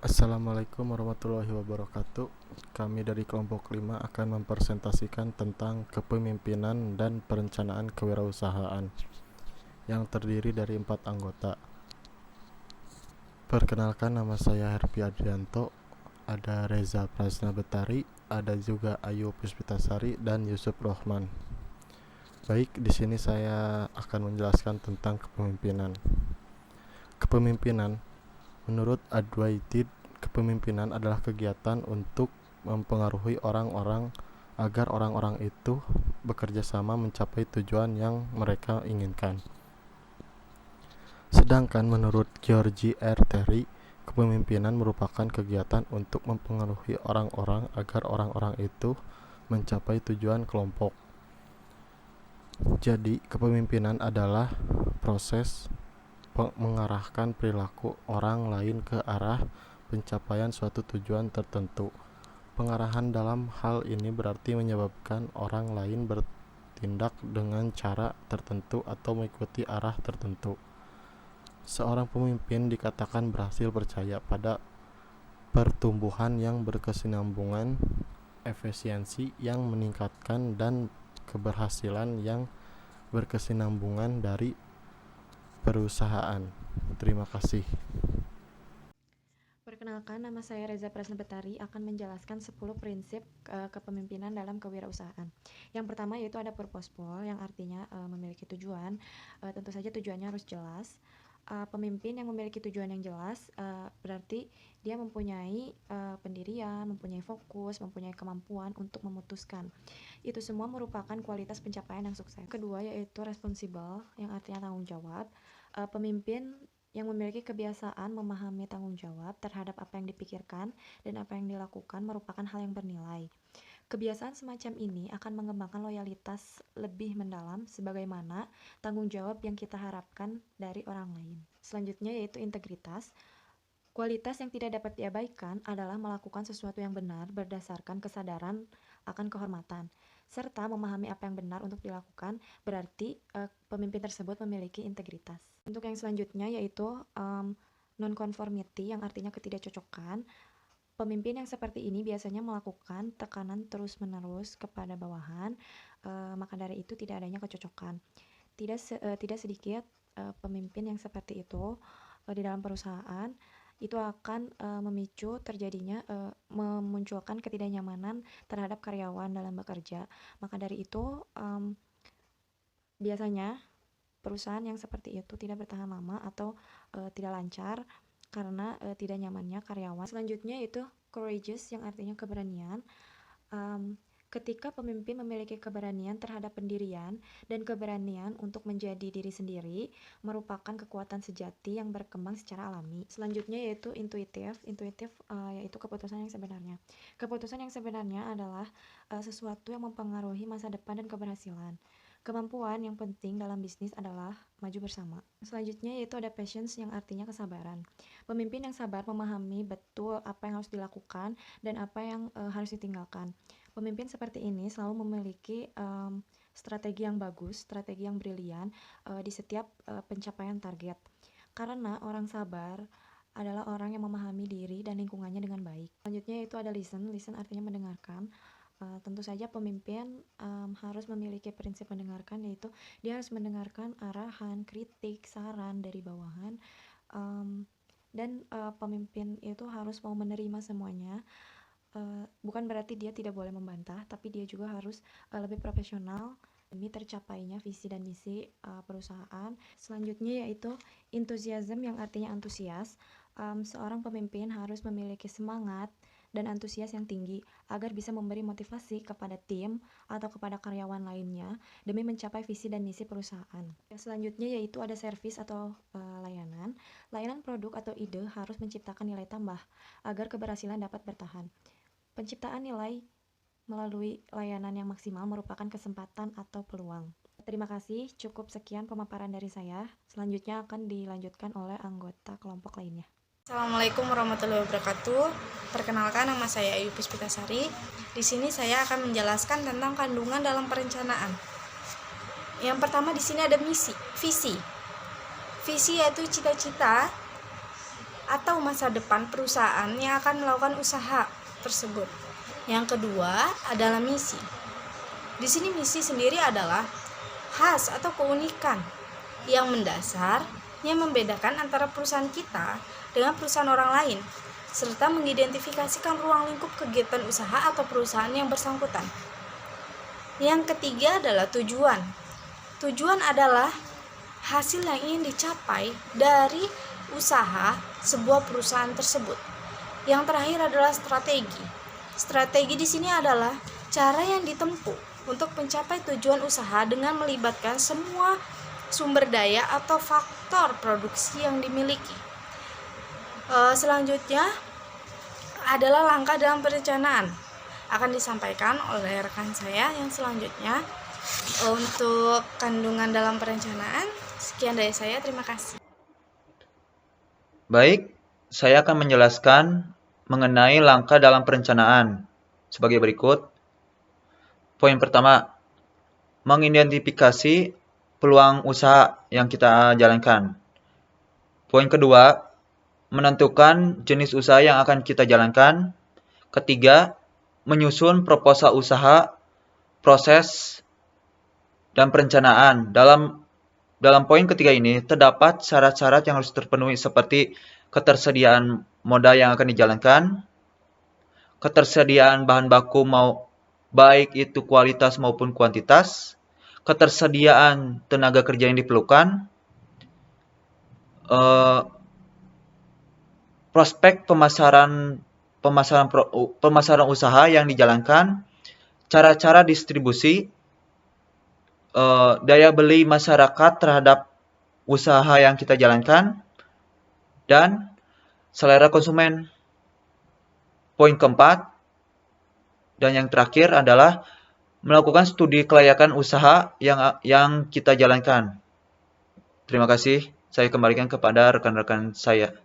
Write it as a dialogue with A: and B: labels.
A: Assalamualaikum warahmatullahi wabarakatuh. Kami dari kelompok 5 akan mempresentasikan tentang kepemimpinan dan perencanaan kewirausahaan yang terdiri dari 4 anggota. Perkenalkan, nama saya Herpi Adrianto, ada Reza Prasna Betari, ada juga Ayu Puspitasari dan Yusuf Rohman. Baik, di sini saya akan menjelaskan tentang kepemimpinan. Kepemimpinan menurut Advaita, kepemimpinan adalah kegiatan untuk mempengaruhi orang-orang agar orang-orang itu bekerja sama mencapai tujuan yang mereka inginkan. Sedangkan menurut George R. Terry, kepemimpinan merupakan kegiatan untuk mempengaruhi orang-orang agar orang-orang itu mencapai tujuan kelompok. Jadi, kepemimpinan adalah proses mengarahkan perilaku orang lain ke arah pencapaian suatu tujuan tertentu. Pengarahan dalam hal ini berarti menyebabkan orang lain bertindak dengan cara tertentu atau mengikuti arah tertentu. Seorang pemimpin dikatakan berhasil percaya pada pertumbuhan yang berkesinambungan, efisiensi yang meningkatkan, dan keberhasilan yang berkesinambungan dari perusahaan. Terima kasih.
B: Perkenalkan, nama saya Reza Prasna Betari akan menjelaskan 10 prinsip kepemimpinan dalam kewirausahaan. Yang pertama yaitu ada purposeful, yang artinya memiliki tujuan. Tentu saja tujuannya harus jelas. Pemimpin yang memiliki tujuan yang jelas berarti dia mempunyai pendirian, mempunyai fokus, mempunyai kemampuan untuk memutuskan. Itu semua merupakan kualitas pencapaian yang sukses. Kedua yaitu responsible, yang artinya tanggung jawab. Pemimpin yang memiliki kebiasaan memahami tanggung jawab terhadap apa yang dipikirkan dan apa yang dilakukan merupakan hal yang bernilai. Kebiasaan semacam ini akan mengembangkan loyalitas lebih mendalam sebagaimana tanggung jawab yang kita harapkan dari orang lain. Selanjutnya yaitu integritas. Kualitas yang tidak dapat diabaikan adalah melakukan sesuatu yang benar berdasarkan kesadaran akan kehormatan, serta memahami apa yang benar untuk dilakukan, berarti pemimpin tersebut memiliki integritas. Untuk yang selanjutnya yaitu non-conformity, yang artinya ketidakcocokan. Pemimpin yang seperti ini biasanya melakukan tekanan terus-menerus kepada bawahan, maka dari itu tidak adanya kecocokan. Tidak sedikit pemimpin yang seperti itu di dalam perusahaan, itu akan memicu terjadinya memunculkan ketidaknyamanan terhadap karyawan dalam bekerja. Maka dari itu biasanya perusahaan yang seperti itu tidak bertahan lama atau tidak lancar karena tidak nyamannya karyawan. Selanjutnya yaitu courageous, yang artinya keberanian. Ketika pemimpin memiliki keberanian terhadap pendirian dan keberanian untuk menjadi diri sendiri, merupakan kekuatan sejati yang berkembang secara alami. Selanjutnya yaitu intuitif. Yaitu keputusan yang sebenarnya. Keputusan yang sebenarnya adalah sesuatu yang mempengaruhi masa depan dan keberhasilan. Kemampuan yang penting dalam bisnis adalah maju bersama. Selanjutnya yaitu ada patience, yang artinya kesabaran. Pemimpin yang sabar memahami betul apa yang harus dilakukan dan apa yang harus ditinggalkan. Pemimpin seperti ini selalu memiliki strategi yang bagus, strategi yang brilian di setiap pencapaian target. Karena orang sabar adalah orang yang memahami diri dan lingkungannya dengan baik. Selanjutnya yaitu ada listen. Listen artinya mendengarkan. Tentu saja pemimpin harus memiliki prinsip mendengarkan, yaitu dia harus mendengarkan arahan, kritik, saran dari bawahan, dan pemimpin itu harus mau menerima semuanya. Bukan berarti dia tidak boleh membantah, tapi dia juga harus lebih profesional demi tercapainya visi dan misi perusahaan. Selanjutnya yaitu enthusiasm, yang artinya antusias. Seorang pemimpin harus memiliki semangat dan antusias yang tinggi agar bisa memberi motivasi kepada tim atau kepada karyawan lainnya demi mencapai visi dan misi perusahaan. Selanjutnya yaitu ada service atau layanan. Layanan produk atau ide harus menciptakan nilai tambah agar keberhasilan dapat bertahan. Penciptaan nilai melalui layanan yang maksimal merupakan kesempatan atau peluang. Terima kasih, cukup sekian pemaparan dari saya. Selanjutnya akan dilanjutkan oleh anggota kelompok lainnya.
C: Assalamualaikum warahmatullahi wabarakatuh. Perkenalkan, nama saya Ayu Puspitasari. Di sini saya akan menjelaskan tentang kandungan dalam perencanaan. Yang pertama di sini ada visi. Visi yaitu cita-cita atau masa depan perusahaan yang akan melakukan usaha tersebut. Yang kedua adalah misi. Di sini misi sendiri adalah khas atau keunikan yang mendasar yang membedakan antara perusahaan kita dengan perusahaan orang lain, serta mengidentifikasikan ruang lingkup kegiatan usaha atau perusahaan yang bersangkutan. Yang ketiga adalah tujuan. Tujuan adalah hasil yang ingin dicapai dari usaha sebuah perusahaan tersebut. Yang terakhir adalah strategi. Strategi di sini adalah cara yang ditempuh untuk mencapai tujuan usaha dengan melibatkan semua sumber daya atau faktor produksi yang dimiliki. Selanjutnya adalah langkah dalam perencanaan. Akan disampaikan oleh rekan saya yang selanjutnya. Untuk kandungan dalam perencanaan, sekian dari saya, terima kasih.
D: Baik, saya akan menjelaskan mengenai langkah dalam perencanaan sebagai berikut. Poin pertama, mengidentifikasi peluang usaha yang kita jalankan. Poin kedua, menentukan jenis usaha yang akan kita jalankan. Ketiga, menyusun proposal usaha, proses, dan perencanaan. Dalam poin ketiga ini, terdapat syarat-syarat yang harus terpenuhi seperti ketersediaan modal yang akan dijalankan, ketersediaan bahan baku baik itu kualitas maupun kuantitas, ketersediaan tenaga kerja yang diperlukan, prospek pemasaran usaha yang dijalankan, cara-cara distribusi, daya beli masyarakat terhadap usaha yang kita jalankan, dan selera konsumen. Poin keempat dan yang terakhir adalah melakukan studi kelayakan usaha yang kita jalankan. Terima kasih. Saya kembalikan kepada rekan-rekan saya.